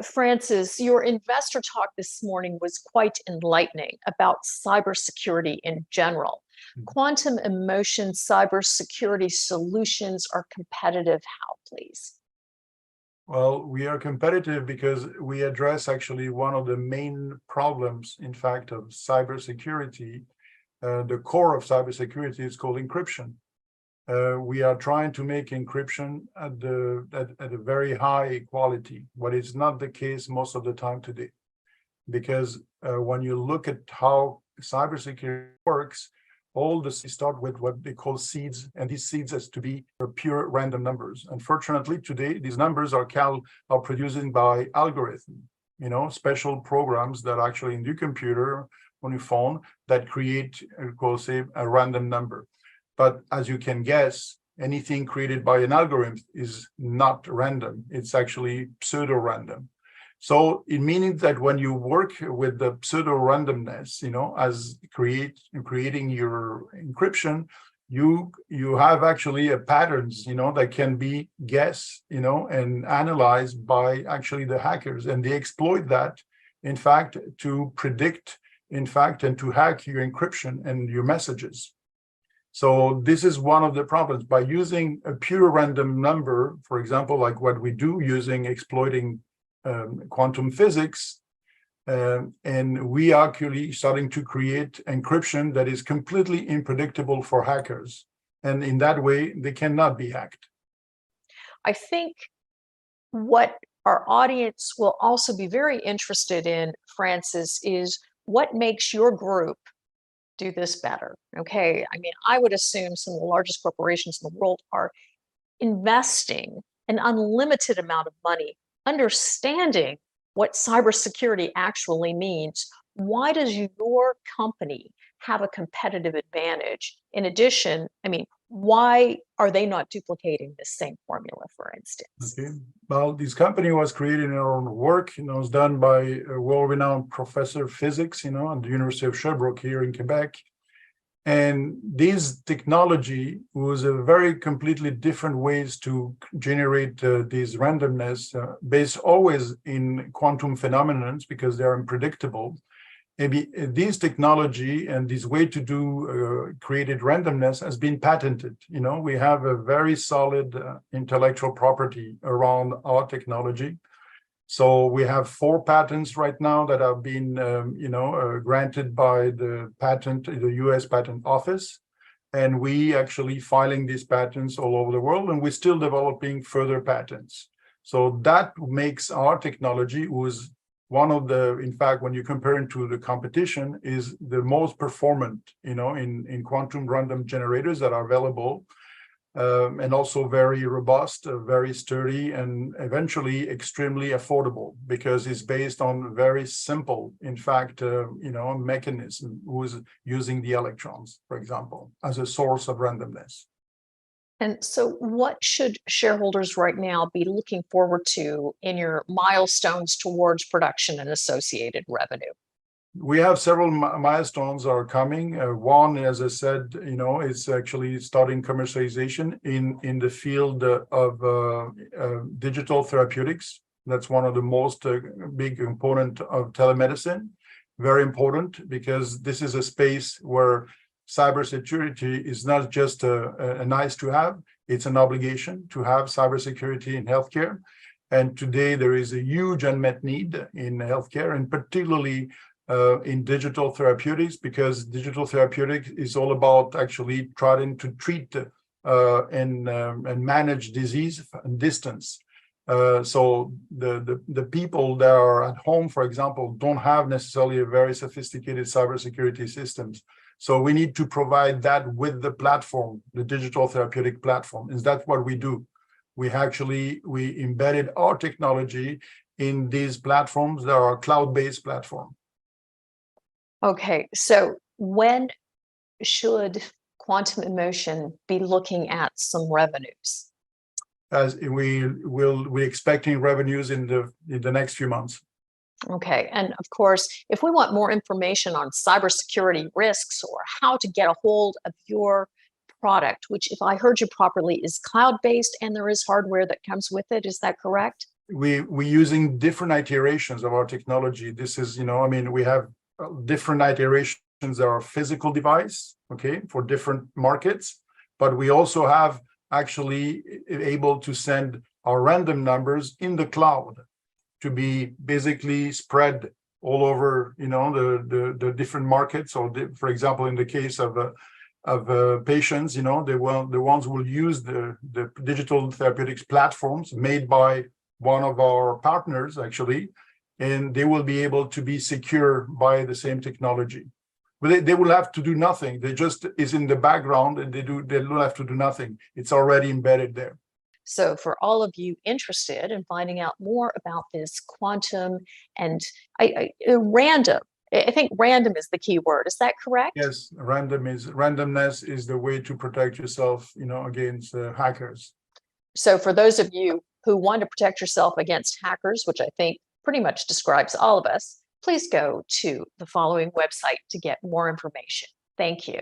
Francis, your investor talk this morning was quite enlightening about cybersecurity in general. Quantum emotion cybersecurity solutions are competitive. How, please? Well, we are competitive because we address actually one of the main problems, in fact, of cybersecurity. The core of cybersecurity is called encryption. We are trying to make encryption at a very high quality, but it's not the case most of the time today. Because when you look at how cybersecurity works, all the start with what they call seeds, and these seeds has to be pure random numbers. Unfortunately, today these numbers are produced by algorithm, special programs that are actually in your computer, on your phone, that create, say, a random number. But as you can guess, anything created by an algorithm is not random. It's actually pseudo-random. So it means that when you work with the pseudo-randomness, as creating your encryption, you have actually a patterns, that can be guessed, and analyzed by actually the hackers, and they exploit that, in fact, to predict, in fact, and to hack your encryption and your messages. So this is one of the problems. By using a pure random number, for example, like what we do using exploiting quantum physics, and we are actually starting to create encryption that is completely unpredictable for hackers. And in that way, they cannot be hacked. I think what our audience will also be very interested in, Francis, is what makes your group do this better. Okay, I mean, I would assume some of the largest corporations in the world are investing an unlimited amount of money understanding what cybersecurity actually means. Why does your company have a competitive advantage? In addition, I mean, why are they not duplicating the same formula, for instance? Okay. Well, this company was created in our own work. It's done by a world-renowned professor of physics, at the University of Sherbrooke here in Quebec. And this technology was a very completely different ways to generate these randomness based always in quantum phenomena because they're unpredictable. Maybe this technology and this way to do created randomness has been patented. We have a very solid intellectual property around our technology. So we have 4 patents right now that have been, granted by the U.S. Patent Office, and we actually filing these patents all over the world, and we're still developing further patents. So that makes our technology was one of the, in fact, when you compare it to the competition, is the most performant, in quantum random generators that are available. And also very robust, very sturdy, and eventually extremely affordable because it's based on very simple, in fact, mechanism who's using the electrons, for example, as a source of randomness. And so what should shareholders right now be looking forward to in your milestones towards production and associated revenue? We have several milestones are coming. One, as I said, is actually starting commercialization in the field of digital therapeutics. That's one of the most big component of telemedicine. Very important because this is a space where cybersecurity is not just a nice to have, it's an obligation to have cybersecurity in healthcare. And today there is a huge unmet need in healthcare, and particularly in digital therapeutics, because digital therapeutics is all about actually trying to treat and manage disease from distance. So the people that are at home, for example, don't have necessarily a very sophisticated cybersecurity systems. So we need to provide that with the platform, the digital therapeutic platform. And that's what we do. We embedded our technology in these platforms that are cloud-based platforms. Okay, so when should Quantum Emotion be looking at some revenues? As we're expecting revenues in the next few months. Okay, and of course, if we want more information on cybersecurity risks or how to get a hold of your product, which, if I heard you properly, is cloud-based and there is hardware that comes with it. Is that correct? We're using different iterations of our technology. This is, I mean, we have different iterations that are physical device, okay, for different markets, but we also have actually able to send our random numbers in the cloud to be basically spread all over, the different markets. Or for example, in the case of patients, the ones who will use the digital therapeutics platforms made by one of our partners, actually, and they will be able to be secure by the same technology. But they will have to do nothing. They just is in the background, and they don't have to do nothing. It's already embedded there. So for all of you interested in finding out more about this quantum and random, I think random is the key word. Is that correct? Yes, randomness is the way to protect yourself, against hackers. So for those of you who want to protect yourself against hackers, which I think pretty much describes all of us, please go to the following website to get more information. Thank you.